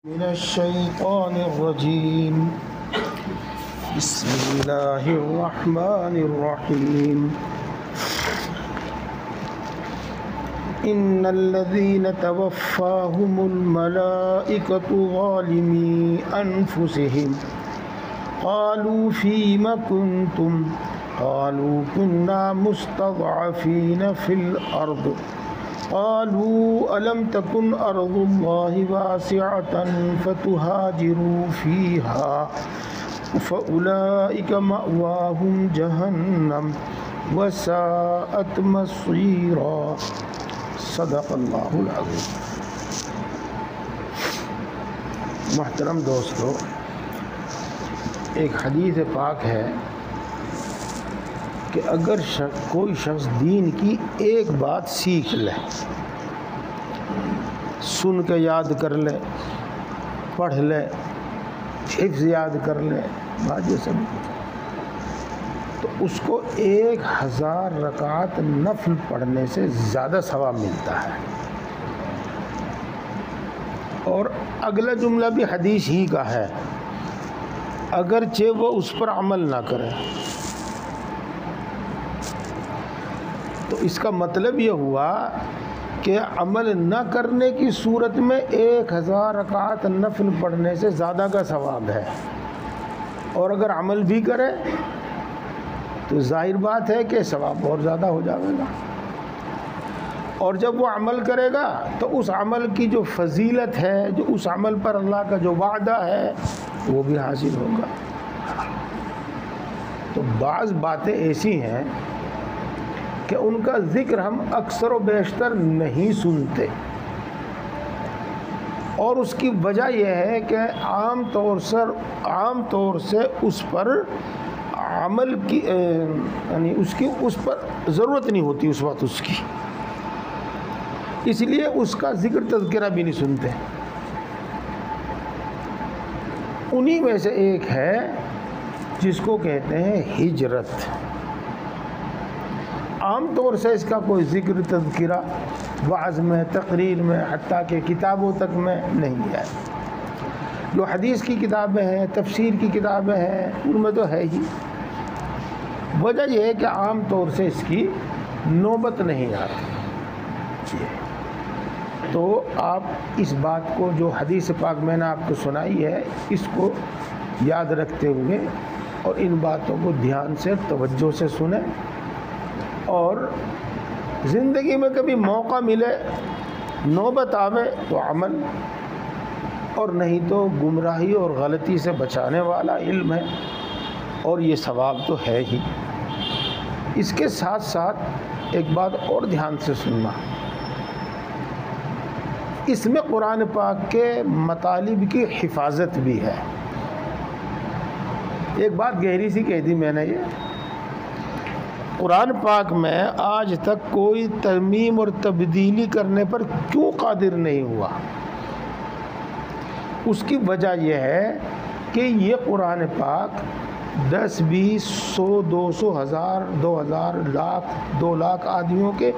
من الشيطان الرجيم بسم الله الرحمن الرحيم إن الذين توفاهم الملائكة ظالمي أنفسهم قالوا فيم كنتم قالوا كنا مستضعفين في الأرض قالوا ألم تكن أرض الله واسعة فتهاجروا فيها فأولئك مأواهم جهنم وساءت مصيرا صدق اللہ العظیم۔ محترم دوستو، ایک حدیث پاک ہے کہ اگر کوئی شخص دین کی ایک بات سیکھ لے، سن کے یاد کر لے، پڑھ لے، حفظ یاد کر لے، بات یہ سب، تو اس کو 1000 رکعت نفل پڑھنے سے زیادہ ثواب ملتا ہے۔ اور اگلا جملہ بھی حدیث ہی کا ہے، اگرچہ وہ اس پر عمل نہ کرے۔ تو اس کا مطلب یہ ہوا کہ عمل نہ کرنے کی صورت میں 1000 رکعت نفل پڑھنے سے زیادہ کا ثواب ہے، اور اگر عمل بھی کرے تو ظاہر بات ہے کہ ثواب اور زیادہ ہو جائے گا۔ اور جب وہ عمل کرے گا تو اس عمل کی جو فضیلت ہے، جو اس عمل پر اللہ کا جو وعدہ ہے، وہ بھی حاصل ہوگا۔ تو بعض باتیں ایسی ہیں کہ ان کا ذکر ہم اکثر و بیشتر نہیں سنتے، اور اس کی وجہ یہ ہے کہ عام طور سے اس پر عمل کی یعنی اس پر ضرورت نہیں ہوتی اس وقت اس کی، اس لیے اس کا ذکر تذکرہ بھی نہیں سنتے۔ انہی میں سے ایک ہے جس کو کہتے ہیں ہجرت۔ عام طور سے اس کا کوئی ذکر تذکرہ وعظ میں، تقریر میں، حتیٰ کہ کتابوں تک میں نہیں ہے۔ جو حدیث کی کتابیں ہیں، تفسیر کی کتابیں ہیں، ان میں تو ہے ہی۔ وجہ یہ ہے کہ عام طور سے اس کی نوبت نہیں آتی۔ تو آپ اس بات کو، جو حدیث پاک میں نے آپ کو سنائی ہے، اس کو یاد رکھتے ہوئے اور ان باتوں کو دھیان سے، توجہ سے سنیں، اور زندگی میں کبھی موقع ملے، نوبت آوے تو عمل، اور نہیں تو گمراہی اور غلطی سے بچانے والا علم ہے، اور یہ ثواب تو ہے ہی۔ اس کے ساتھ ساتھ ایک بات اور دھیان سے سننا، اس میں قرآن پاک کے مطالب کی حفاظت بھی ہے۔ ایک بات گہری سی کہہ دی میں نے، یہ قرآن پاک میں آج تک کوئی ترمیم اور تبدیلی کرنے پر کیوں قادر نہیں ہوا؟ اس کی وجہ یہ ہے کہ یہ قرآن پاک 10 20 100 200 1000 2000 لاکھ 2 لاکھ آدمیوں کے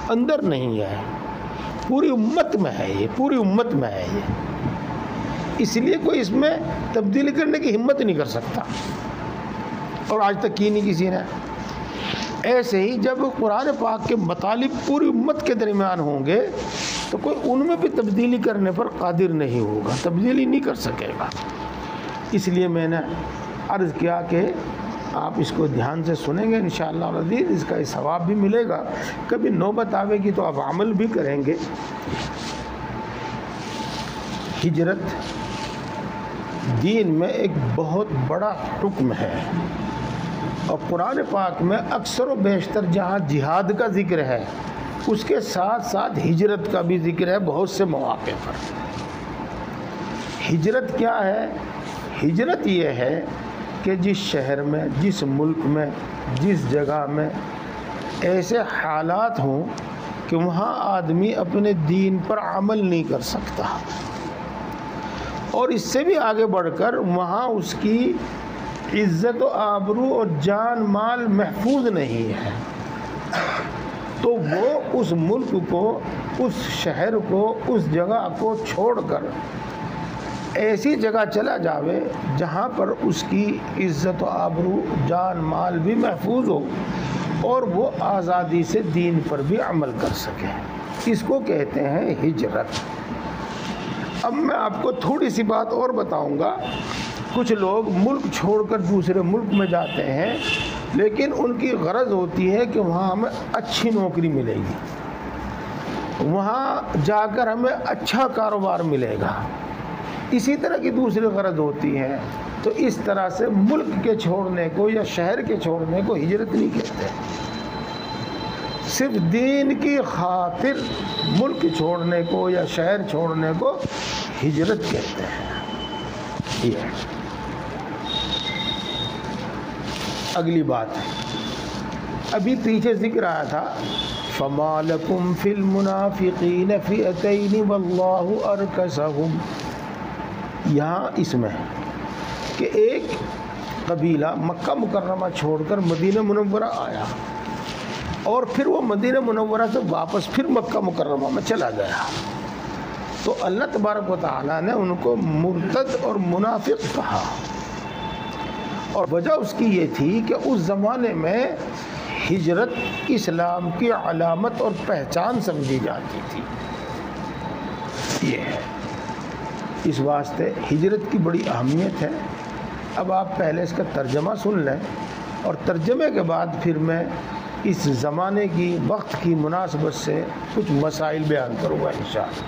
اندر نہیں ہے، پوری امت میں ہے، یہ پوری امت میں ہے یہ۔ اس لیے کوئی اس میں تبدیلی کرنے کی ہمت نہیں کر سکتا، اور آج تک کی نہیں کسی نے۔ ایسے ہی جب قرآن پاک کے مطالب پوری امت کے درمیان ہوں گے تو کوئی ان میں بھی تبدیلی کرنے پر قادر نہیں ہوگا، تبدیلی نہیں کر سکے گا۔ اس لیے میں نے عرض کیا کہ آپ اس کو دھیان سے سنیں گے انشاءاللہ العزیز، اس کا ثواب بھی ملے گا، کبھی نوبت آوے گی تو آپ عمل بھی کریں گے۔ ہجرت دین میں ایک بہت بڑا حکم ہے، اور قرآن پاک میں اکثر و بیشتر جہاں جہاد کا ذکر ہے، اس کے ساتھ ساتھ ہجرت کا بھی ذکر ہے بہت سے مواقع پر۔ ہجرت کیا ہے؟ ہجرت یہ ہے کہ جس شہر میں، جس ملک میں، جس جگہ میں ایسے حالات ہوں کہ وہاں آدمی اپنے دین پر عمل نہیں کر سکتا، اور اس سے بھی آگے بڑھ کر وہاں اس کی عزت و آبرو اور جان مال محفوظ نہیں ہے، تو وہ اس ملک کو، اس شہر کو، اس جگہ کو چھوڑ کر ایسی جگہ چلا جاوے جہاں پر اس کی عزت و آبرو جان مال بھی محفوظ ہو اور وہ آزادی سے دین پر بھی عمل کر سکے، اس کو کہتے ہیں ہجرت۔ اب میں آپ کو تھوڑی سی بات اور بتاؤں گا۔ کچھ لوگ ملک چھوڑ کر دوسرے ملک میں جاتے ہیں، لیکن ان کی غرض ہوتی ہے کہ وہاں ہمیں اچھی نوکری ملے گی، وہاں جا کر ہمیں اچھا کاروبار ملے گا، اسی طرح کی دوسری غرض ہوتی ہے۔ تو اس طرح سے ملک کے چھوڑنے کو یا شہر کے چھوڑنے کو ہجرت نہیں کہتے، صرف دین کی خاطر ملک چھوڑنے کو یا شہر چھوڑنے کو ہجرت کہتے ہیں۔ یہ اگلی بات ہے، ابھی پیچھے ذکر آیا تھا فَمَا لَكُمْ فِي الْمُنَافِقِينَ فِئَتَيْنِ وَاللَّهُ أَرْكَسَهُمْ۔ یہاں اس میں کہ ایک قبیلہ مکہ مکرمہ چھوڑ کر مدینہ منورہ آیا اور پھر وہ مدینہ منورہ سے واپس پھر مکہ مکرمہ میں چلا گیا، تو اللہ تبارک و تعالیٰ نے ان کو مرتد اور منافق کہا، اور وجہ اس کی یہ تھی کہ اس زمانے میں ہجرت اسلام کی علامت اور پہچان سمجھی جاتی تھی۔ یہ ہے، اس واسطے ہجرت کی بڑی اہمیت ہے۔ اب آپ پہلے اس کا ترجمہ سن لیں اور ترجمے کے بعد پھر میں اس زمانے کی وقت کی مناسبت سے کچھ مسائل بیان کروں گا انشاءاللہ۔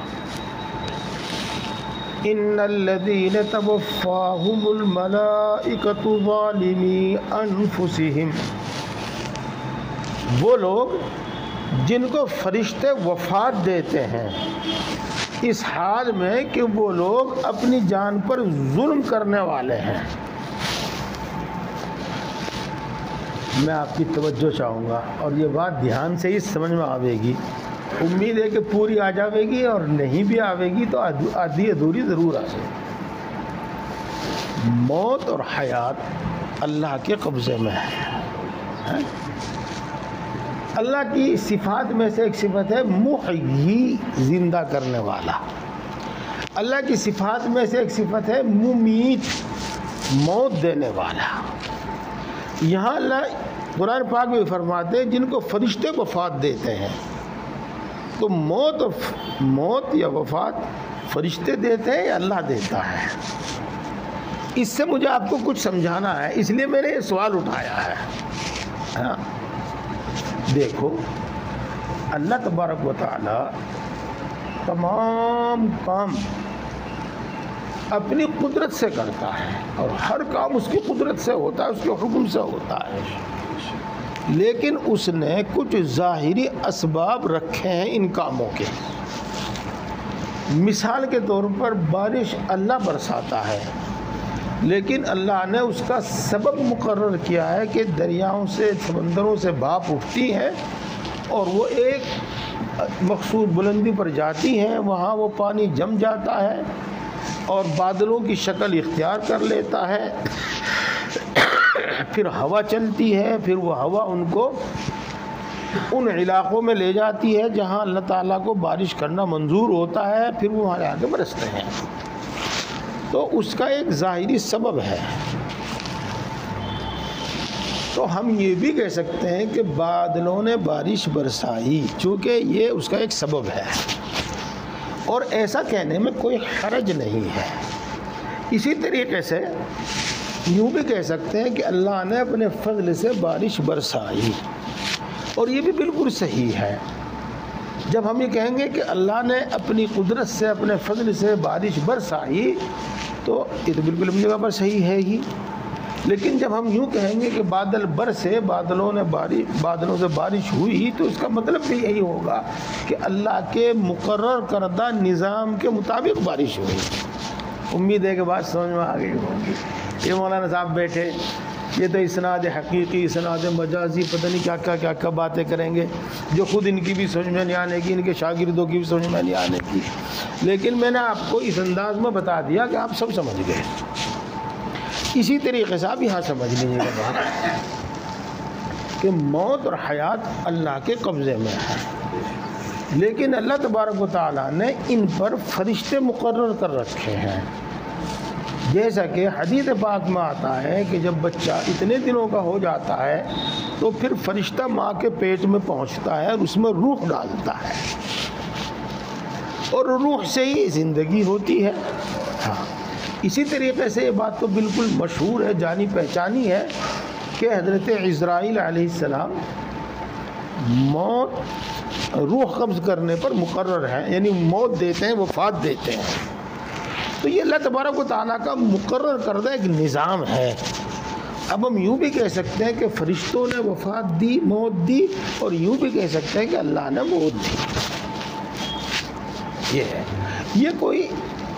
ان الذين توفاهم الملائکۃ ظالمی انفسهم، وہ لوگ جن کو فرشتے وفات دیتے ہیں اس حال میں کہ وہ لوگ اپنی جان پر ظلم کرنے والے ہیں۔ میں آپ کی توجہ چاہوں گا اور یہ بات دھیان سے ہی سمجھ میں آوے گی، امید ہے کہ پوری آ جاوے گی، اور نہیں بھی آوے گی تو آدھی ادھوری ضرور آ جائے گی۔ موت اور حیات اللہ کے قبضے میں ہے۔ اللہ کی صفات میں سے ایک صفت ہے محیی، زندہ کرنے والا۔ اللہ کی صفات میں سے ایک صفت ہے ممیت، موت دینے والا۔ یہاں اللہ قرآن پاک میں فرماتے ہیں جن کو فرشتے وفات دیتے ہیں، تو موت یا وفات فرشتے دیتے ہیں یا اللہ دیتا ہے؟ اس سے مجھے آپ کو کچھ سمجھانا ہے، اس لیے میں نے یہ سوال اٹھایا ہے۔ دیکھو، اللہ تبارک و تعالی تمام کام اپنی قدرت سے کرتا ہے، اور ہر کام اس کی قدرت سے ہوتا ہے، اس کے حکم سے ہوتا ہے، لیکن اس نے کچھ ظاہری اسباب رکھے ہیں ان کاموں کے۔ مثال کے طور پر بارش اللہ برساتا ہے، لیکن اللہ نے اس کا سبب مقرر کیا ہے کہ دریاؤں سے، سمندروں سے بھاپ اٹھتی ہیں اور وہ ایک مخصوص بلندی پر جاتی ہیں، وہاں وہ پانی جم جاتا ہے اور بادلوں کی شکل اختیار کر لیتا ہے، پھر ہوا چلتی ہے، پھر وہ ہوا ان کو ان علاقوں میں لے جاتی ہے جہاں اللہ تعالیٰ کو بارش کرنا منظور ہوتا ہے، پھر وہ وہاں آگے برستے ہیں۔ تو اس کا ایک ظاہری سبب ہے۔ تو ہم یہ بھی کہہ سکتے ہیں کہ بادلوں نے بارش برسائی، چونکہ یہ اس کا ایک سبب ہے، اور ایسا کہنے میں کوئی حرج نہیں ہے۔ اسی طریقے سے یوں بھی کہہ سکتے ہیں کہ اللہ نے اپنے فضل سے بارش برسائی، اور یہ بھی بالکل صحیح ہے۔ جب ہم یہ کہیں گے کہ اللہ نے اپنی قدرت سے، اپنے فضل سے بارش برسائی، تو یہ تو بالکل اپنی جگہ پر صحیح ہے ہی۔ لیکن جب ہم یوں کہیں گے کہ بادل برسے، بادلوں سے بارش ہوئی، تو اس کا مطلب بھی یہی ہوگا کہ اللہ کے مقرر کردہ نظام کے مطابق بارش ہوئی۔ امید ہے کہ بات سمجھ میں آ گئی ہوگی۔ یہ مولانا صاحب بیٹھے، یہ تو اسناد حقیقی، اسناد مجازی، پتہ نہیں کیا کیا باتیں کریں گے، جو خود ان کی بھی سمجھ میں نہیں آنے کی، ان کے شاگردوں کی بھی سمجھ میں نہیں آنے کی، لیکن میں نے آپ کو اس انداز میں بتا دیا کہ آپ سب سمجھ گئے۔ اسی طریقے سے آپ یہاں سمجھ لیجیے گا بات کہ موت اور حیات اللہ کے قبضے میں ہے، لیکن اللہ تبارک و تعالیٰ نے ان پر فرشتے مقرر کر رکھے ہیں، جیسا کہ حدیث پاک میں آتا ہے کہ جب بچہ اتنے دنوں کا ہو جاتا ہے تو پھر فرشتہ ماں کے پیٹ میں پہنچتا ہے اور اس میں روح ڈالتا ہے اور روح سے ہی زندگی ہوتی ہے. ہاں اسی طریقے سے یہ بات تو بالکل مشہور ہے، جانی پہچانی ہے کہ حضرت عزرائیل علیہ السلام موت روح قبض کرنے پر مقرر ہے، یعنی موت دیتے ہیں، وفات دیتے ہیں. تو یہ اللہ تبارک و تعالیٰ کا مقرر کردہ ایک نظام ہے. اب ہم یوں بھی کہہ سکتے ہیں کہ فرشتوں نے وفات دی، موت دی، اور یوں بھی کہہ سکتے ہیں کہ اللہ نے موت دی. یہ ہے، یہ کوئی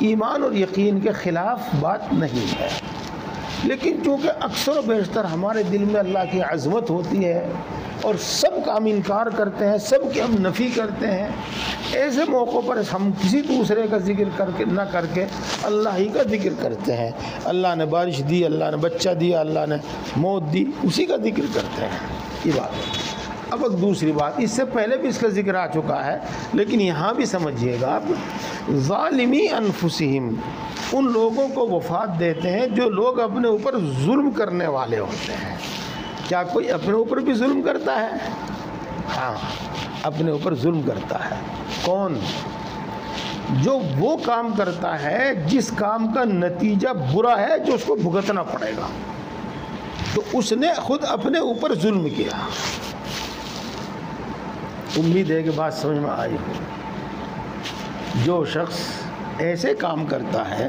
ایمان اور یقین کے خلاف بات نہیں ہے، لیکن چونکہ اکثر و بیشتر ہمارے دل میں اللہ کی عظمت ہوتی ہے اور سب کا ہم انکار کرتے ہیں، سب کی ہم نفی کرتے ہیں، ایسے موقعوں پر ہم کسی دوسرے کا ذکر نہ کر کے اللہ ہی کا ذکر کرتے ہیں. اللہ نے بارش دی، اللہ نے بچہ دیا، اللہ نے موت دی، اسی کا ذکر کرتے ہیں. یہ بات ہے. اب ایک دوسری بات، اس سے پہلے بھی اس کا ذکر آ چکا ہے، لیکن یہاں بھی سمجھیے گا آپ، ظالمی انفسہم، ان لوگوں کو وفات دیتے ہیں جو لوگ اپنے اوپر ظلم کرنے والے ہوتے ہیں. کیا کوئی اپنے اوپر بھی ظلم کرتا ہے؟ ہاں اپنے اوپر ظلم کرتا ہے. کون؟ جو وہ کام کرتا ہے جس کام کا نتیجہ برا ہے، جو اس کو بھگتنا پڑے گا، تو اس نے خود اپنے اوپر ظلم کیا. امید ہے کہ بات سمجھ میں آئی ہو. جو شخص ایسے کام کرتا ہے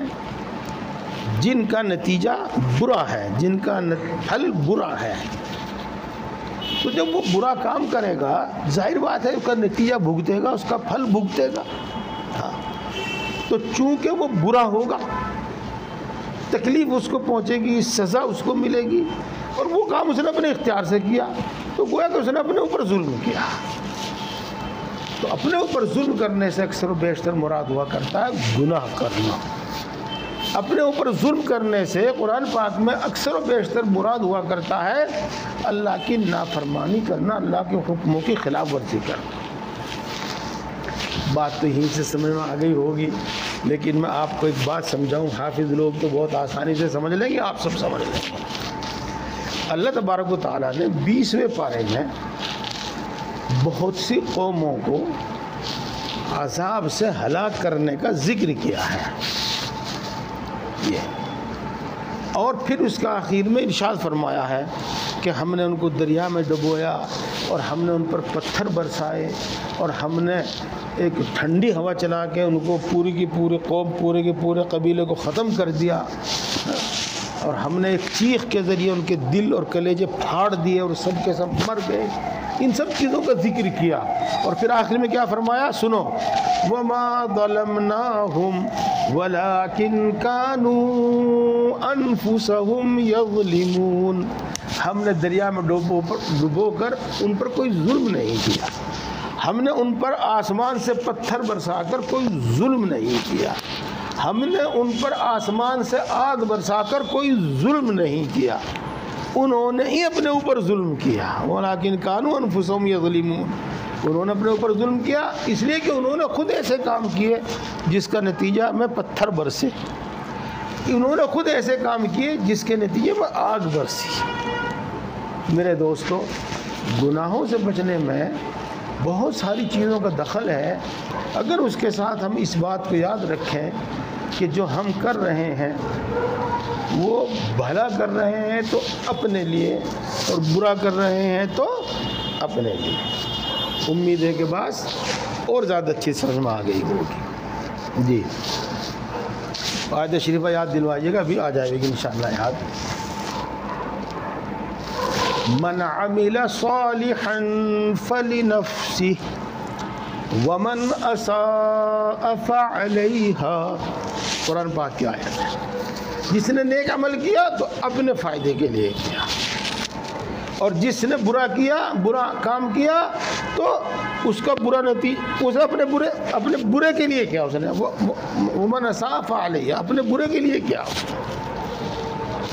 جن کا نتیجہ برا ہے، جن کا پھل برا ہے، تو جب وہ برا کام کرے گا ظاہر بات ہے اس کا نتیجہ بھگتے گا، اس کا پھل بھگتے گا. ہاں تو چونکہ وہ برا ہوگا، تکلیف اس کو پہنچے گی، سزا اس کو ملے گی، اور وہ کام اس نے اپنے اختیار سے کیا، تو گویا کہ اس نے اپنے اوپر ظلم کیا. تو اپنے اوپر ظلم کرنے سے اکثر و بیشتر مراد ہوا کرتا ہے گناہ کرنا. اپنے اوپر ظلم کرنے سے قرآن پاک میں اکثر و بیشتر مراد ہوا کرتا ہے اللہ کی نافرمانی کرنا، اللہ کے حکموں کی خلاف ورزی کرنا. بات تو یہیں سے سمجھ میں آ گئی ہوگی، لیکن میں آپ کو ایک بات سمجھاؤں. حافظ لوگ تو بہت آسانی سے سمجھ لیں گے، آپ سب سمجھ لیں گے. اللہ تبارک و تعالیٰ نے 20ویں پارے میں بہت سی قوموں کو عذاب سے ہلاک کرنے کا ذکر کیا ہے. اور پھر اس کا آخر میں ارشاد فرمایا ہے کہ ہم نے ان کو دریا میں ڈبویا، اور ہم نے ان پر پتھر برسائے، اور ہم نے ایک ٹھنڈی ہوا چلا کے ان کو پوری کی پوری قوم، پورے کے پورے قبیلے کو ختم کر دیا، اور ہم نے ایک چیخ کے ذریعے ان کے دل اور کلیجے پھاڑ دیے اور سب کے سب مر گئے. ان سب چیزوں کا ذکر کیا، اور پھر آخر میں کیا فرمایا سنو، وَمَا ظَلَمْنَاهُمْ وَلَكِنْ كَانُوا أَنفُسَهُمْ يَظْلِمُونَ. ہم نے دریا میں ڈبو کر ان پر کوئی ظلم نہیں کیا، ہم نے ان پر آسمان سے پتھر برسا کر کوئی ظلم نہیں کیا، ہم نے ان پر آسمان سے آگ برسا کر کوئی ظلم نہیں کیا، انہوں نے ہی اپنے اوپر ظلم کیا. وَلَكِنْ كَانُوا أَنفُسَهُمْ يَظْلِمُونَ. انہوں نے اپنے اوپر ظلم کیا اس لیے کہ انہوں نے خود ایسے کام کیے جس کا نتیجہ میں پتھر برسے، انہوں نے خود ایسے کام کیے جس کے نتیجے میں آگ برسی. میرے دوستو، گناہوں سے بچنے میں بہت ساری چیزوں کا دخل ہے. اگر اس کے ساتھ ہم اس بات کو یاد رکھیں کہ جو ہم کر رہے ہیں وہ بھلا کر رہے ہیں تو اپنے لیے، اور برا کر رہے ہیں تو اپنے لیے. امید ہے کہ بات اور زیادہ اچھی سمجھ میں آ گئی ہوگی. جی آیت شریفہ یاد دلوائیے گا، ابھی آ جائے گی انشاءاللہ یاد. من عمل صالحا فلنفسه ومن اساء فعليها. قرآن پاک کی آیت ہے. جس نے نیک عمل کیا تو اپنے فائدے کے لیے کیا، اور جس نے برا کیا، برا کام کیا، تو اس کا برا نتیجہ اس نے اپنے برے کے لیے کیا. اس نے ومن اساء فعلیہ، اپنے برے کے لیے کیا.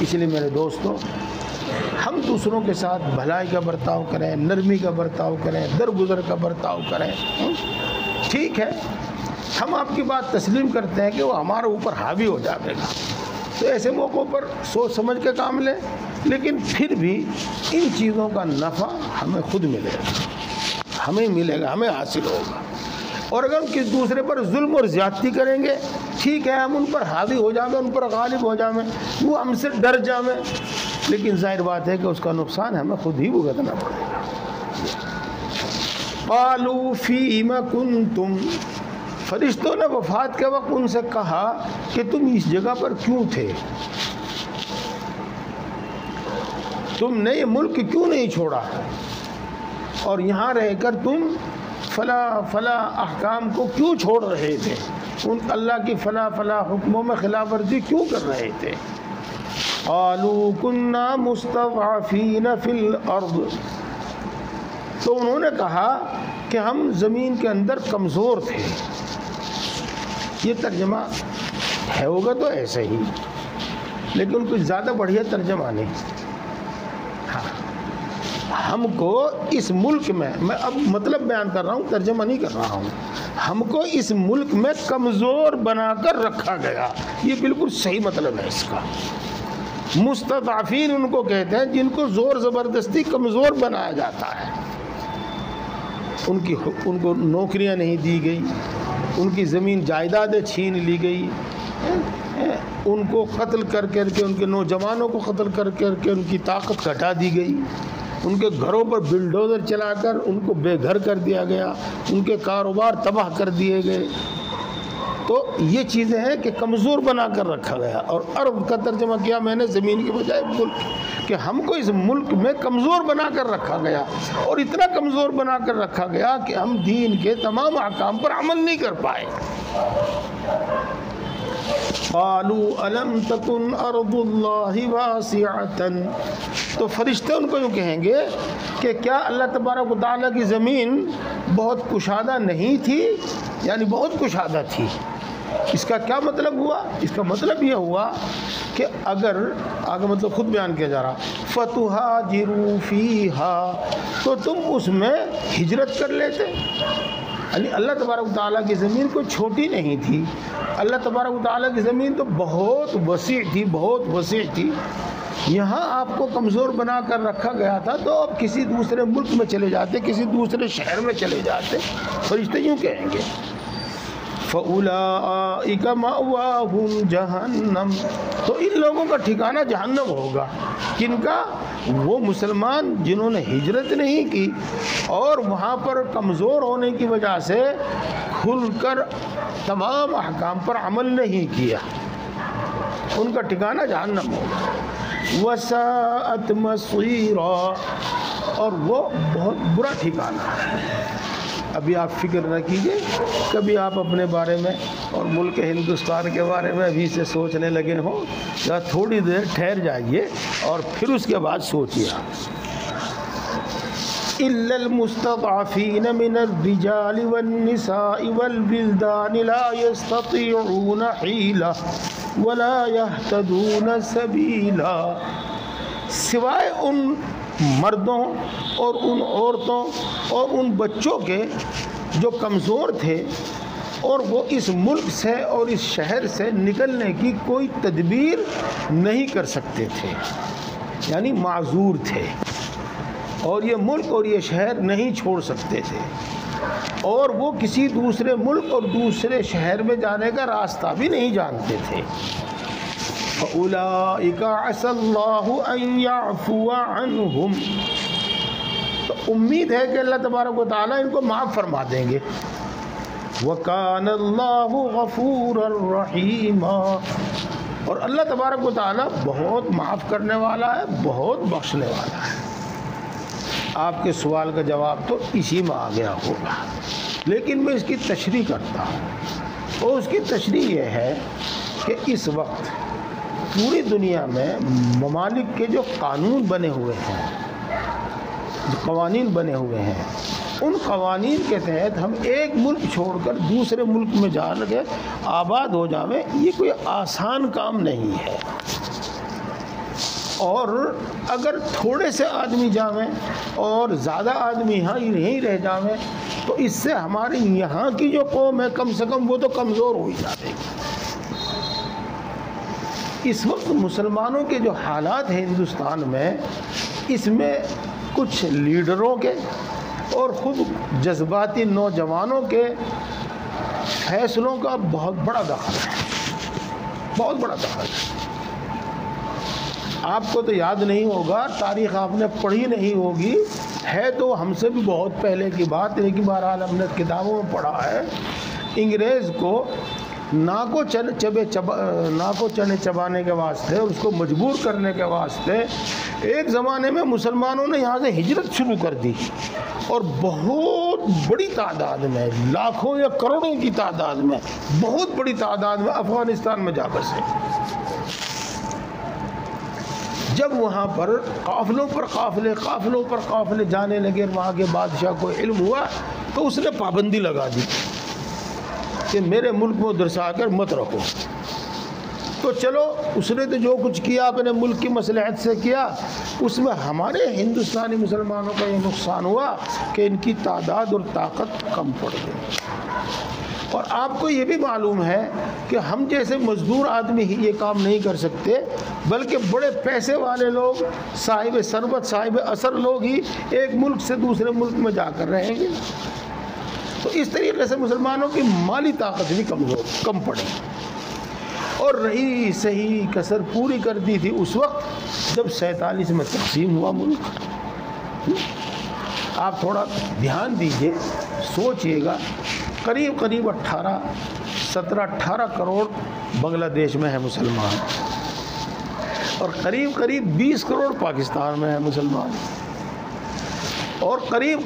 اس لیے میرے دوستو، ہم دوسروں کے ساتھ بھلائی کا برتاؤ کریں، نرمی کا برتاؤ کریں، درگزر کا برتاؤ کریں. ٹھیک ہے، ہم آپ کی بات تسلیم کرتے ہیں کہ وہ ہمارے اوپر حاوی ہو جائے گا، تو ایسے موقعوں پر سوچ سمجھ کے کام لیں، لیکن پھر بھی ان چیزوں کا نفع ہمیں خود ملے گا، ہمیں ملے گا، ہمیں حاصل ہوگا۔ اور اگر ہم کسی دوسرے پر ظلم اور زیادتی کریں گے، ٹھیک ہے ہم ان پر حاوی ہو جائیں، ان پر غالب ہو جائیں، وہ ہم سے ڈر جائیں، لیکن ظاہر بات ہے کہ اس کا نقصان ہمیں خود ہی بھگتنا پڑے گا۔ قالوا فیم کنتم، فرشتوں نے وفات کے وقت ان سے کہا کہ تم اس جگہ پر کیوں تھے، تم نے یہ ملک کیوں نہیں چھوڑا، اور یہاں رہ کر تم فلاں فلاں احکام کو کیوں چھوڑ رہے تھے، ان اللہ کی فلاں فلاں حکموں میں خلاف ورزی کیوں کر رہے تھے۔ قالوا كنا مستضعفین فی الارض، تو انہوں نے کہا کہ ہم زمین کے اندر کمزور تھے۔ یہ ترجمہ ہے ہوگا تو ایسے ہی، لیکن کچھ زیادہ بڑھیا ترجمہ نہیں۔ ہم کو اس ملک میں اب مطلب بیان کر رہا ہوں، ترجمہ نہیں کر رہا ہوں، ہم کو اس ملک میں کمزور بنا کر رکھا گیا، یہ بالکل صحیح مطلب ہے اس کا۔ مستضعفین ان کو کہتے ہیں جن کو زور زبردستی کمزور بنایا جاتا ہے، ان کو نوکریاں نہیں دی گئی، ان کی زمین جائیدادیں چھین لی گئی، ان کو قتل کر کر کے، ان کے نوجوانوں کو قتل کر کر کے ان کی طاقت گھٹا دی گئی، ان کے گھروں پر بلڈوزر چلا کر ان کو بے گھر کر دیا گیا، ان کے کاروبار تباہ کر دیے گئے۔ تو یہ چیزیں ہیں کہ کمزور بنا کر رکھا گیا، اور ارض کا ترجمہ کیا میں نے زمین کے بجائے ملک، کہ ہم کو اس ملک میں کمزور بنا کر رکھا گیا، اور اتنا کمزور بنا کر رکھا گیا کہ ہم دین کے تمام احکام پر عمل نہیں کر پائے۔ قالوا الم تکن ارض اللہ واسعۃ، تو فرشتے ان کو یوں کہیں گے کہ کیا اللہ تبارک و تعالیٰ کی زمین بہت کشادہ نہیں تھی، یعنی بہت کشادہ تھی۔ اس کا کیا مطلب ہوا؟ اس کا مطلب یہ ہوا کہ اگر آگے مطلب خود بیان کیا جا رہا، فتہاجروا فیہا، تو تم اس میں ہجرت کر لیتے۔ یعنی اللہ تبارک و تعالیٰ کی زمین کوئی چھوٹی نہیں تھی، اللہ تبارک و تعالیٰ کی زمین تو بہت وسیع تھی، بہت وسیع تھی۔ یہاں آپ کو کمزور بنا کر رکھا گیا تھا، تو آپ کسی دوسرے ملک میں چلے جاتے، کسی دوسرے شہر میں چلے جاتے۔ فرشتے یوں کہیں گے، فَأُولَٰئِكَ مَأْوَاهُمْ جَهَنَّمُ، تو ان لوگوں کا ٹھکانہ جہنم ہوگا۔ کن کا؟ وہ مسلمان جنہوں نے ہجرت نہیں کی اور وہاں پر کمزور ہونے کی وجہ سے کھل کر تمام احکام پر عمل نہیں کیا، ان کا ٹھکانہ جہنم ہوگا۔ وَسَاءَتْ مَصِيرًا، اور وہ بہت برا ٹھکانہ ہے۔ ابھی آپ فکر نہ کیجیے، کبھی آپ اپنے بارے میں اور ملک ہندوستان کے بارے میں ابھی سے سوچنے لگے ہوں، یا تھوڑی دیر ٹھہر جائیے اور پھر اس کے بعد سوچیے۔ إِلَّا الْمُسْتَضْعَفِينَ مِنَ الرِّجَالِ وَالنِّسَاءِ وَالْوِلْدَانِ لَا يَسْتَطِيعُونَ حِيلَةً وَلَا يَهْتَدُونَ سَبِيلًا، سوائے ان مردوں اور ان عورتوں اور ان بچوں کے جو کمزور تھے اور وہ اس ملک سے اور اس شہر سے نکلنے کی کوئی تدبیر نہیں کر سکتے تھے، یعنی معذور تھے، اور یہ ملک اور یہ شہر نہیں چھوڑ سکتے تھے، اور وہ کسی دوسرے ملک اور دوسرے شہر میں جانے کا راستہ بھی نہیں جانتے تھے۔ فَأُولَٰئِكَ عَسَى اللَّهُ أَن يَعْفُوَ عَنْهُمْ، تو امید ہے کہ اللہ تبارک و تعالیٰ ان کو معاف فرما دیں گے۔ وَكَانَ اللَّهُ غَفُورًا رَحِيمًا، اور اللہ تبارک و تعالیٰ بہت معاف کرنے والا ہے، بہت بخشنے والا ہے۔ آپ کے سوال کا جواب تو اسی میں آ گیا ہوگا، لیکن میں اس کی تشریح کرتا ہوں، اور اس کی تشریح یہ ہے کہ اس وقت پوری دنیا میں ممالک کے جو قانون بنے ہوئے ہیں، جو قوانین بنے ہوئے ہیں، ان قوانین کے تحت ہم ایک ملک چھوڑ کر دوسرے ملک میں جا کے آباد ہو جاویں، یہ کوئی آسان کام نہیں ہے۔ اور اگر تھوڑے سے آدمی جاویں اور زیادہ آدمی یہاں نہیں رہ جاویں، تو اس سے ہماری یہاں کی جو قوم ہے کم سے کم وہ تو کمزور ہو ہی جائے گی۔ اس وقت مسلمانوں کے جو حالات ہیں ہندوستان میں، اس میں کچھ لیڈروں کے اور خود جذباتی نوجوانوں کے فیصلوں کا بہت بڑا دخل ہے، بہت بڑا دخل ہے۔ آپ کو تو یاد نہیں ہوگا، تاریخ آپ نے پڑھی نہیں ہوگی، ہے تو ہم سے بھی بہت پہلے کی بات، لیکن بہرحال ہم نے کتابوں میں پڑھا ہے۔ انگریز کو ناکو چنے چبانے کے واسطے اور اس کو مجبور کرنے کے واسطے ایک زمانے میں مسلمانوں نے یہاں سے ہجرت شروع کر دی، اور بہت بڑی تعداد میں، لاکھوں یا کروڑوں کی تعداد میں، بہت بڑی تعداد میں افغانستان میں جا بسے۔ جب وہاں پر قافلوں پر قافلے جانے لگے، وہاں کے بادشاہ کو علم ہوا تو اس نے پابندی لگا دی کہ میرے ملک میں ادھر سے آ کر مت رکھو۔ تو چلو، اس نے تو جو کچھ کیا اپنے ملک کی مصلحت سے کیا، اس میں ہمارے ہندوستانی مسلمانوں کا یہ نقصان ہوا کہ ان کی تعداد اور طاقت کم پڑ گئی۔ اور آپ کو یہ بھی معلوم ہے کہ ہم جیسے مزدور آدمی ہی یہ کام نہیں کر سکتے، بلکہ بڑے پیسے والے لوگ، صاحب ثروت، صاحب اثر لوگ ہی ایک ملک سے دوسرے ملک میں جا کر رہیں گے۔ تو اس طریقے سے مسلمانوں کی مالی طاقت بھی کم پڑی، اور رہی صحیح کسر پوری کر دی تھی اس وقت جب 47 میں تقسیم ہوا ملک۔ آپ تھوڑا دھیان دیجئے، سوچئے گا، قریب 18 کروڑ بنگلہ دیش میں ہے مسلمان، اور قریب 20 کروڑ پاکستان میں ہے مسلمان، اور قریب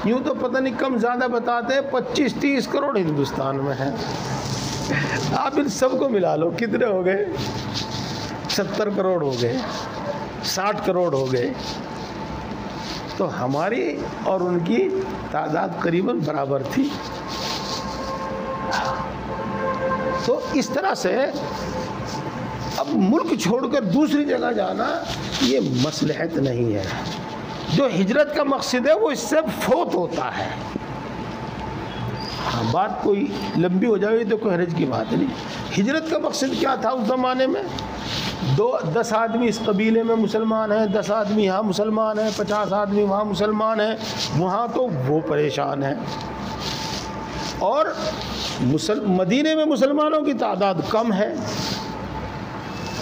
یوں تو پتہ نہیں کم زیادہ بتاتے ہیں 25-30 کروڑ ہندوستان میں ہیں۔ آپ ان سب کو ملا لو، کتنے ہو گئے؟ 70 کروڑ ہو گئے، 60 کروڑ ہو گئے۔ تو ہماری اور ان کی تعداد قریباً برابر تھی۔ تو اس طرح سے اب ملک چھوڑ کر دوسری جگہ جانا یہ مصلحت نہیں ہے۔ جو ہجرت کا مقصد ہے وہ اس سے فوت ہوتا ہے۔ ہاں، بات کوئی لمبی ہو جائے تو کوئی حرج کی بات نہیں۔ ہجرت کا مقصد کیا تھا اس زمانے میں؟ 10 آدمی اس قبیلے میں مسلمان ہیں، 10 آدمی یہاں مسلمان ہیں، 50 آدمی وہاں مسلمان ہیں، وہاں تو وہ پریشان ہیں، اور مدینے میں مسلمانوں کی تعداد کم ہے۔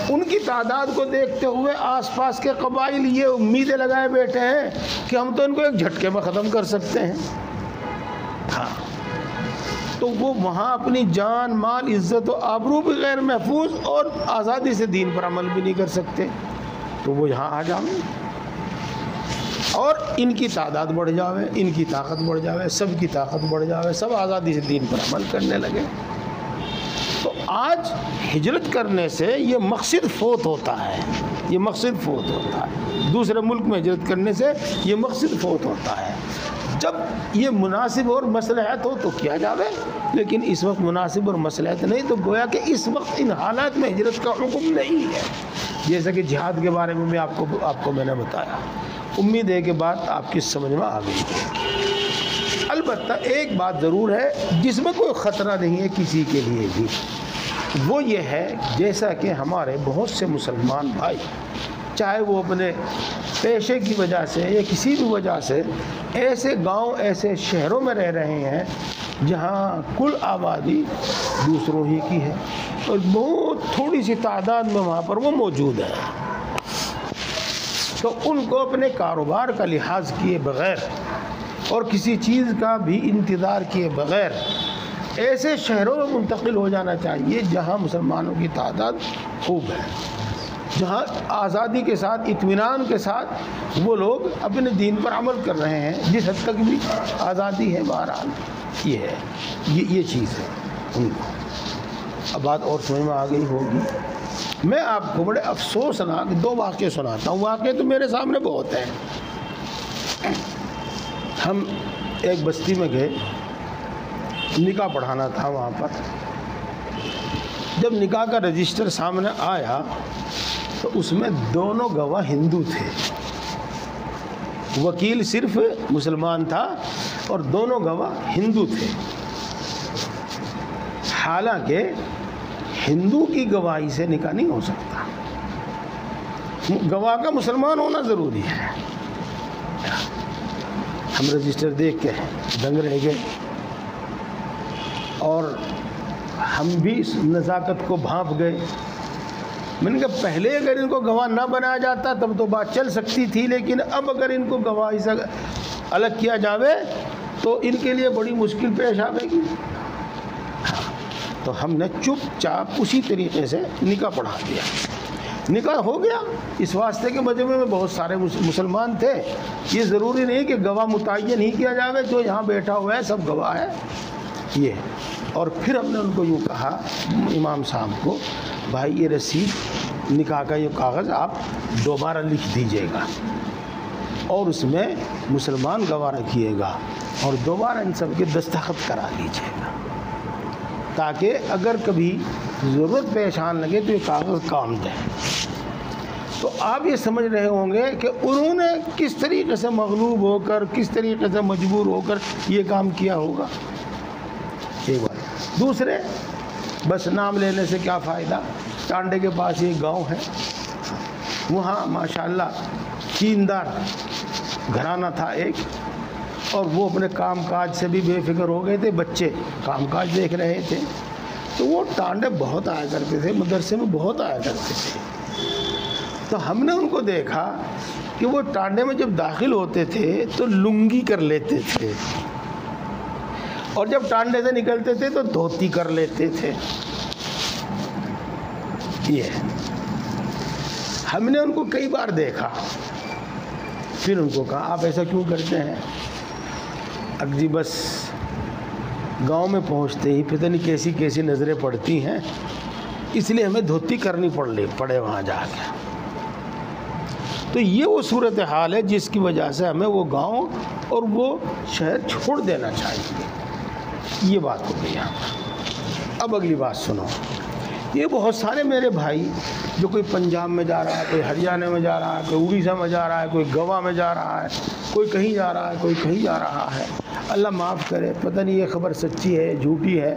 ان کی تعداد کو دیکھتے ہوئے آس پاس کے قبائل یہ امیدیں لگائے بیٹھے ہیں کہ ہم تو ان کو ایک جھٹکے میں ختم کر سکتے ہیں۔ ہاں، تو وہ وہاں اپنی جان، مال، عزت و آبرو بھی غیر محفوظ اور آزادی سے دین پر عمل بھی نہیں کر سکتے، تو وہ یہاں آ جاویں اور ان کی تعداد بڑھ جاوے، ان کی طاقت بڑھ جاوے، سب کی طاقت بڑھ جاوے، سب آزادی سے دین پر عمل کرنے لگے۔ تو آج ہجرت کرنے سے یہ مقصد فوت ہوتا ہے، یہ مقصد فوت ہوتا ہے۔ دوسرے ملک میں ہجرت کرنے سے یہ مقصد فوت ہوتا ہے۔ جب یہ مناسب اور مصلحت ہو تو کیا جاوے، لیکن اس وقت مناسب اور مصلحت نہیں، تو گویا کہ اس وقت ان حالات میں ہجرت کا حکم نہیں ہے۔ جیسا کہ جہاد کے بارے میں بھی آپ کو میں نے بتایا۔ امید ہے کہ بات آپ کی سمجھ میں آ گئی ہے۔ البتہ ایک بات ضرور ہے جس میں کوئی خطرہ نہیں ہے کسی کے لیے بھی، وہ یہ ہے جیسا کہ ہمارے بہت سے مسلمان بھائی، چاہے وہ اپنے پیشے کی وجہ سے یا کسی بھی وجہ سے ایسے گاؤں، ایسے شہروں میں رہ رہے ہیں جہاں کل آبادی دوسروں ہی کی ہے، اور بہت تھوڑی سی تعداد میں وہاں پر وہ موجود ہے، تو ان کو اپنے کاروبار کا لحاظ کیے بغیر اور کسی چیز کا بھی انتظار کیے بغیر ایسے شہروں میں منتقل ہو جانا چاہیے جہاں مسلمانوں کی تعداد خوب ہے، جہاں آزادی کے ساتھ، اطمینان کے ساتھ وہ لوگ اپنے دین پر عمل کر رہے ہیں، جس حد تک بھی آزادی ہے۔ بہرحال یہ ہے، یہ چیز ہے ان کو۔ اب بات اور سمجھ میں آ گئی ہوگی۔ میں آپ کو بڑے افسوسناک 2 واقعے سناتا ہوں۔ واقعے تو میرے سامنے بہت ہیں۔ ہم ایک بستی میں گئے، نکاح پڑھانا تھا وہاں پر۔ جب نکاح کا رجسٹر سامنے آیا تو اس میں دونوں گواہ ہندو تھے، وکیل صرف مسلمان تھا اور دونوں گواہ ہندو تھے۔ حالانکہ ہندو کی گواہی سے نکاح نہیں ہو سکتا، گواہ کا مسلمان ہونا ضروری ہے۔ ہم رجسٹر دیکھ کے دنگ رہ گئے، اور ہم بھی اس نزاکت کو بھانپ گئے۔ میں نے کہا پہلے اگر ان کو گواہ نہ بنایا جاتا تب تو بات چل سکتی تھی، لیکن اب اگر ان کو گواہی سے الگ کیا جاوے تو ان کے لیے بڑی مشکل پیش آئے گی۔ تو ہم نے چپ چاپ اسی طریقے سے نکاح پڑھا دیا، نکاح ہو گیا۔ اس واسطے کے مجمع میں بہت سارے مسلمان تھے، یہ ضروری نہیں کہ گواہ متعین ہی کیا جاوے، جو یہاں بیٹھا ہوا ہے سب گواہ ہے یہ۔ اور پھر ہم نے ان کو یوں کہا، امام صاحب کو، بھائی یہ رسید نکاح کا یہ کاغذ آپ دوبارہ لکھ دیجیے گا اور اس میں مسلمان گواہ رکھیے گا اور دوبارہ ان سب کے دستخط کرا لیجیے گا، تاکہ اگر کبھی ضرورت پیش آنے لگے تو یہ کاغذ کام دے۔ تو آپ یہ سمجھ رہے ہوں گے کہ انہوں نے کس طریقے سے مغلوب ہو کر، کس طریقے سے مجبور ہو کر یہ کام کیا ہوگا۔ ایک بات دوسرے، بس نام لینے سے کیا فائدہ۔ ٹانڈے کے پاس ایک گاؤں ہے، وہاں ماشاءاللہ چیندار گھرانہ تھا ایک، اور وہ اپنے کام کاج سے بھی بے فکر ہو گئے تھے، بچے کام کاج دیکھ رہے تھے، تو وہ ٹانڈے بہت آیا کرتے تھے، مدرسے میں بہت آیا کرتے تھے۔ تو ہم نے ان کو دیکھا کہ وہ ٹانڈے میں جب داخل ہوتے تھے تو لنگی کر لیتے تھے، اور جب ٹانڈے سے نکلتے تھے تو دھوتی کر لیتے تھے۔ یہ ہم نے ان کو کئی بار دیکھا، پھر ان کو کہا آپ ایسا کیوں کرتے ہیں؟ جی بس گاؤں میں پہنچتے ہی پتہ نہیں کیسی کیسی نظریں پڑتی ہیں، اس لیے ہمیں دھوتی کرنی پڑے وہاں جا کے۔ تو یہ وہ صورتحال ہے جس کی وجہ سے ہمیں وہ گاؤں اور وہ شہر چھوڑ دینا چاہیے۔ یہ بات ہو گئی۔ اب اگلی بات سنو، یہ بہت سارے میرے بھائی جو کوئی پنجاب میں جا رہا ہے، کوئی ہریانہ میں جا رہا ہے، کوئی اڑیسہ میں جا رہا ہے، کوئی گوا میں جا رہا ہے، کوئی کہیں جا رہا ہے، کوئی کہیں جا رہا ہے، اللہ معاف کرے، پتہ نہیں یہ خبر سچی ہے جھوٹی ہے۔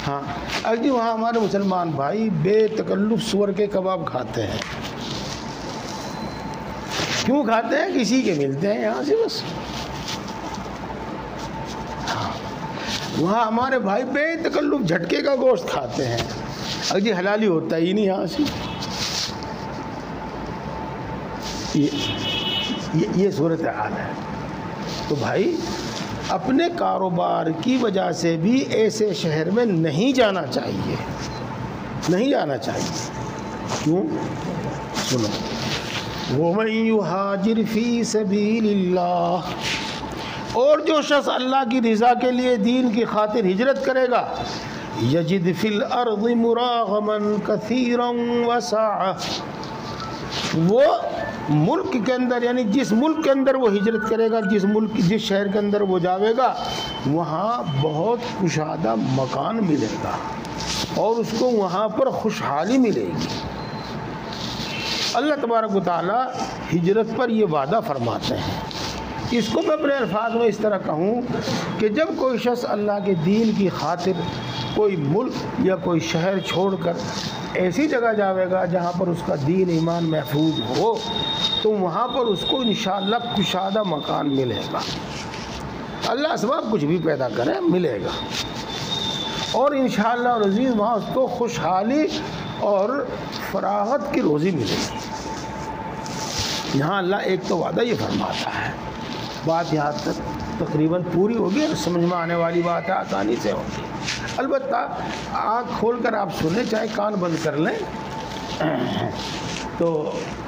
ہاں اگلی وہاں ہمارے مسلمان بھائی بے تکلف سور کے کباب کھاتے ہیں۔ کیوں کھاتے ہیں؟ کسی کے ملتے ہیں یہاں سے بس۔ وہاں ہمارے بھائی بے تکلف جھٹکے کا گوشت کھاتے ہیں، اگر یہ حلالی ہوتا ہی نہیں یہاں سے۔ یہ صورتحال ہے۔ تو بھائی اپنے کاروبار کی وجہ سے بھی ایسے شہر میں نہیں جانا چاہیے، نہیں جانا چاہیے۔ کیوں؟ سنو، وَمَن يُهَاجِرْ فِي سَبِيلِ اللَّهِ، اور جو شخص اللہ کی رضا کے لیے دین کی خاطر ہجرت کرے گا، یجد فی الارض مراغما کثیرا وسعا، وہ ملک کے اندر، یعنی جس ملک کے اندر وہ ہجرت کرے گا، جس شہر کے اندر وہ جاوے گا، وہاں بہت کشادہ مکان ملے گا اور اس کو وہاں پر خوشحالی ملے گی۔ اللہ تبارک و تعالی ہجرت پر یہ وعدہ فرماتے ہیں۔ اس کو میں اپنے الفاظ میں اس طرح کہوں کہ جب کوئی شخص اللہ کے دین کی خاطر کوئی ملک یا کوئی شہر چھوڑ کر ایسی جگہ جاوے گا جہاں پر اس کا دین ایمان محفوظ ہو، تو وہاں پر اس کو انشاءاللہ کشادہ مکان ملے گا۔ اللہ اسباب کچھ بھی پیدا کرے، ملے گا، اور انشاءاللہ العزیز وہاں اس کو خوشحالی اور فراغت کی روزی ملے گی۔ یہاں اللہ ایک تو وعدہ یہ فرماتا ہے، بات یہاں تک تقریباً پوری ہوگی اور سمجھ میں آنے والی بات ہے، آسانی سے ہوگی۔ البتہ آنکھ کھول کر آپ سنیں، چاہے کان بند کر لیں، تو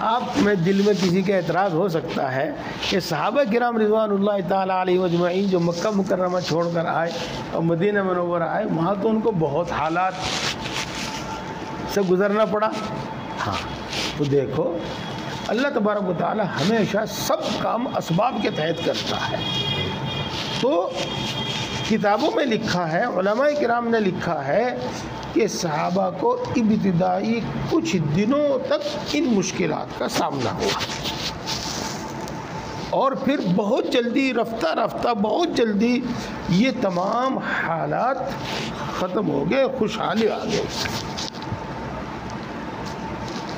آپ میں دل میں کسی کا اعتراض ہو سکتا ہے کہ صحابہ کرام رضوان اللہ تعالیٰ علیہ اجمعین جو مکہ مکرمہ چھوڑ کر آئے اور مدینہ منورہ آئے، وہاں تو ان کو بہت حالات سے گزرنا پڑا۔ ہاں تو دیکھو، اللہ تبارک و تعالی ہمیشہ سب کام اسباب کے تحت کرتا ہے۔ تو کتابوں میں لکھا ہے، علماء کرام نے لکھا ہے کہ صحابہ کو ابتدائی کچھ دنوں تک ان مشکلات کا سامنا ہوا، اور پھر بہت جلدی رفتہ رفتہ بہت جلدی یہ تمام حالات ختم ہو گئے، خوشحالی آ گئی۔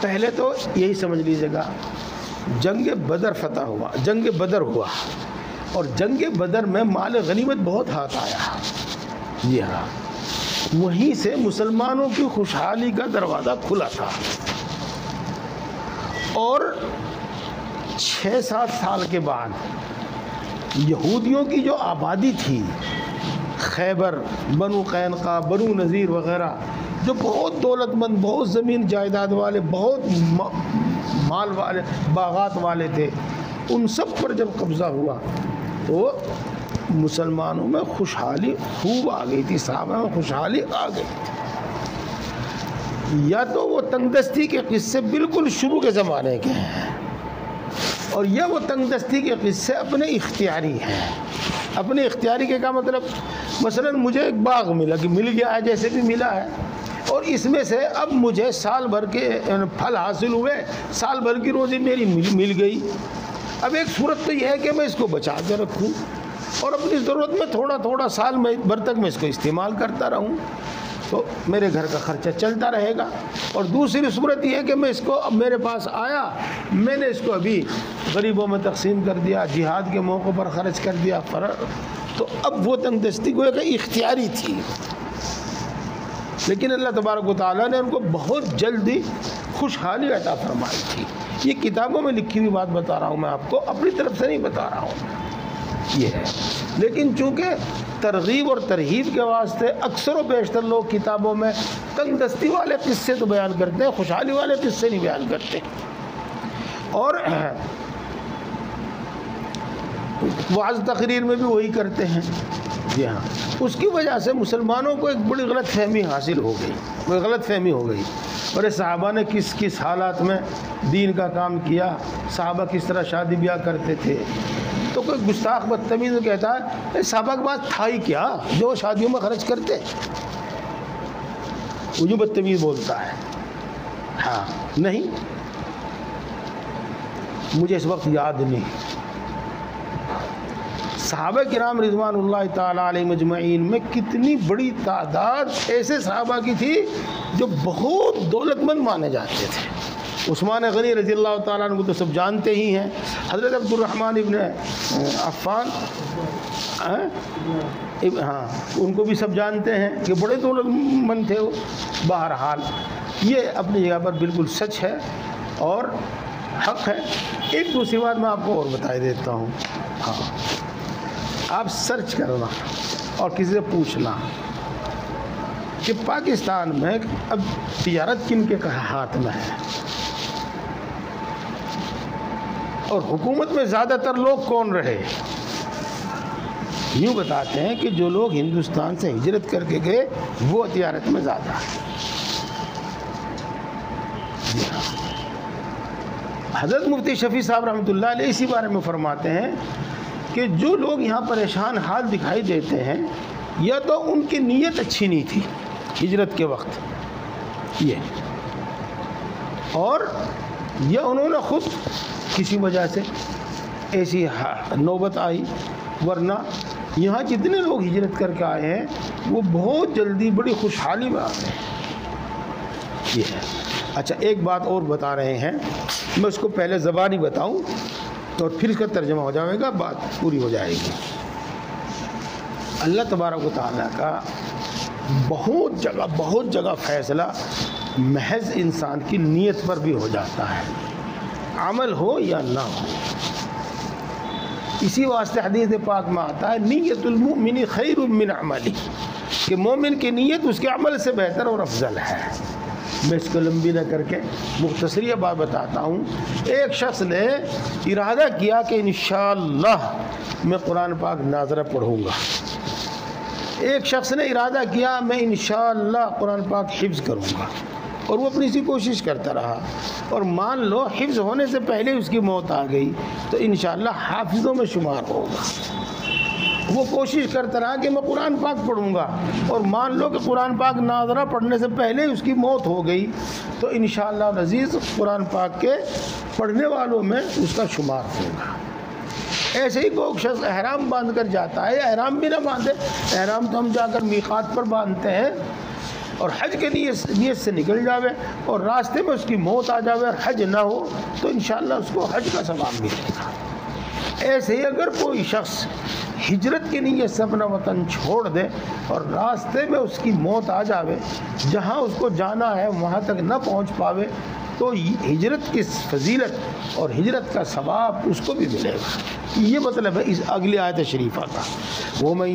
پہلے تو یہی سمجھ لیجیے گا، جنگ بدر فتح ہوا، جنگ بدر ہوا، اور جنگ بدر میں مال غنیمت بہت ہاتھ آیا، جی ہاں، وہیں سے مسلمانوں کی خوشحالی کا دروازہ کھلا تھا، اور 6-7 سال کے بعد یہودیوں کی جو آبادی تھی، خیبر، بنو قینقاع، بنو نذیر وغیرہ، جو بہت دولت مند، بہت زمین جائیداد والے، بہت مال والے، باغات والے تھے، ان سب پر جب قبضہ ہوا تو مسلمانوں میں خوشحالی خوب آ گئی تھی، صحابہ میں خوشحالی آ گئی تھی۔ یا تو وہ تنگ دستی کے قصے بالکل شروع کے زمانے کے ہیں، اور یا وہ تنگ دستی کے قصے اپنے اختیاری ہیں۔ اپنے اختیاری کے کا مطلب، مثلا مجھے ایک باغ مل گیا ہے، جیسے بھی ملا ہے، اور اس میں سے اب مجھے سال بھر کے پھل حاصل ہوئے، سال بھر کی روزی میری مل گئی۔ اب ایک صورت تو یہ ہے کہ میں اس کو بچا کے رکھوں اور اپنی ضرورت میں تھوڑا تھوڑا سال بھر تک میں اس کو استعمال کرتا رہوں، تو میرے گھر کا خرچہ چلتا رہے گا۔ اور دوسری صورت یہ ہے کہ میں اس کو، اب میرے پاس آیا، میں نے اس کو ابھی غریبوں میں تقسیم کر دیا، جہاد کے موقع پر خرچ کر دیا، تو اب وہ تنگ دستی کو ایک اختیاری تھی، لیکن اللہ تبارک و تعالیٰ نے ان کو بہت جلدی خوشحالی عطا فرمائی تھی۔ یہ کتابوں میں لکھی ہوئی بات بتا رہا ہوں، میں آپ کو اپنی طرف سے نہیں بتا رہا ہوں، یہ ہے۔ لیکن چونکہ ترغیب اور ترہیب کے واسطے اکثر و بیشتر لوگ کتابوں میں تنگ دستی والے قصے تو بیان کرتے ہیں، خوشحالی والے قصے نہیں بیان کرتے، اور وعظ تقریر میں بھی وہی کرتے ہیں، جی ہاں۔ اس کی وجہ سے مسلمانوں کو ایک بڑی غلط فہمی حاصل ہو گئی، وہ غلط فہمی ہو گئی، اور صحابہ نے کس کس حالات میں دین کا کام کیا، صحابہ کس طرح شادی بیاہ کرتے تھے۔ تو کوئی گستاخ بدتمیز کہتا ہے صحابہ کے پاس تھا ہی کیا جو شادیوں میں خرچ کرتے، وہ جو بدتمیز بولتا ہے، ہاں نہیں، مجھے اس وقت یاد نہیں، صحابہ کرام رضوان اللہ تعالیٰ علیہ مجمعین میں کتنی بڑی تعداد ایسے صحابہ کی تھی جو بہت دولت مند مانے جاتے تھے۔ عثمان غنی رضی اللہ تعالیٰ عنہ کو تو سب جانتے ہی ہیں، حضرت عبد الرحمن ابن عفان، ہاں ان کو بھی سب جانتے ہیں کہ بڑے دولت مند تھے وہ۔ بہرحال یہ اپنی جگہ پر بالکل سچ ہے اور حق ہے۔ ایک دوسری بات میں آپ کو اور بتا دیتا ہوں، ہاں آپ سرچ کرنا اور کسی سے پوچھنا کہ پاکستان میں اب تجارت کن کے ہاتھ میں ہے، اور حکومت میں زیادہ تر لوگ کون رہے۔ یوں بتاتے ہیں کہ جو لوگ ہندوستان سے ہجرت کر کے گئے وہ تجارت میں زیادہ ہے، جی ہاں۔ حضرت مفتی شفیع صاحب رحمۃ اللہ علیہ اسی بارے میں فرماتے ہیں کہ جو لوگ یہاں پریشان حال دکھائی دیتے ہیں، یا تو ان کی نیت اچھی نہیں تھی ہجرت کے وقت، یہ، اور یا انہوں نے خود کسی وجہ سے ایسی نوبت آئی، ورنہ یہاں جتنے لوگ ہجرت کر کے آئے ہیں وہ بہت جلدی بڑی خوشحالی میں آ گئے، یہ ہے۔ اچھا ایک بات اور بتا رہے ہیں، میں اس کو پہلے زبانی بتاؤں تو پھر اس کا ترجمہ ہو جائے گا، بات پوری ہو جائے گی۔ اللہ تبارک و تعالیٰ کا بہت جگہ فیصلہ محض انسان کی نیت پر بھی ہو جاتا ہے، عمل ہو یا نہ ہو۔ اسی واسطے حدیث پاک میں آتا ہے نیت المؤمن خیر من عملی، کہ مومن کی نیت اس کے عمل سے بہتر اور افضل ہے۔ میں اس کو لمبی نہ کر کے مختصری بات بتاتا ہوں۔ ایک شخص نے ارادہ کیا کہ انشاءاللہ میں قرآن پاک ناظرہ پڑھوں گا، ایک شخص نے ارادہ کیا میں انشاءاللہ قرآن پاک حفظ کروں گا، اور وہ اپنی سی کوشش کرتا رہا، اور مان لو حفظ ہونے سے پہلے اس کی موت آ گئی تو انشاءاللہ حافظوں میں شمار ہوگا۔ وہ کوشش کرتا رہا کہ میں قرآن پاک پڑھوں گا، اور مان لو کہ قرآن پاک ناظرہ پڑھنے سے پہلے اس کی موت ہو گئی تو انشاءاللہ العزیز قرآن پاک کے پڑھنے والوں میں اس کا شمار ہوگا۔ ایسے ہی کوئی شخص احرام باندھ کر جاتا ہے، یا احرام بھی نہ باندھے، احرام تو ہم جا کر میقات پر باندھتے ہیں، اور حج کے نیت سے نکل جاوے اور راستے میں اس کی موت آ جاوے اور حج نہ ہو تو انشاءاللہ اس کو حج کا ثواب ملے گا۔ ایسے ہی اگر کوئی شخص ہجرت کی نیت سے اپنا وطن چھوڑ دے اور راستے میں اس کی موت آ جاوے، جہاں اس کو جانا ہے وہاں تک نہ پہنچ پاوے، تو ہجرت کی فضیلت اور ہجرت کا ثواب اس کو بھی ملے گا۔ یہ مطلب ہے اس اگلی آیت شریفہ کا، وَمَن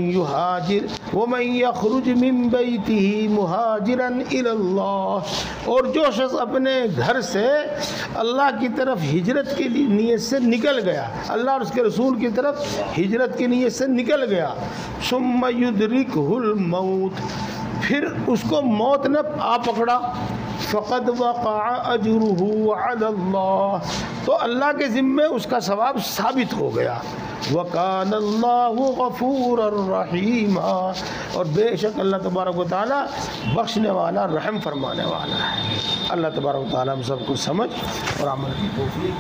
يَخْرُجْ مِن بَيْتِهِ مُهَاجِرًا إِلَى اللَّهِ، اور جو شخص اپنے گھر سے اللہ کی طرف ہجرت کی نیت سے نکل گیا، اللہ اور اس کے رسول کی طرف ہجرت کی نیت سے نکل گیا، ثُمَّ يُدْرِكْهُ الْمَوْتُ، پھر اس کو موت نے آ پکڑا، فقد وقع اجرہ علی اللہ، تو اللہ کے ذمے اس کا ثواب ثابت ہو گیا۔ وکان اللہ غفورا رحیما، اور بے شک اللہ تبارک و تعالی بخشنے والا رحم فرمانے والا ہے۔ اللہ تبارک و تعالی ہم سب کو سمجھ اور عمل کی توفیق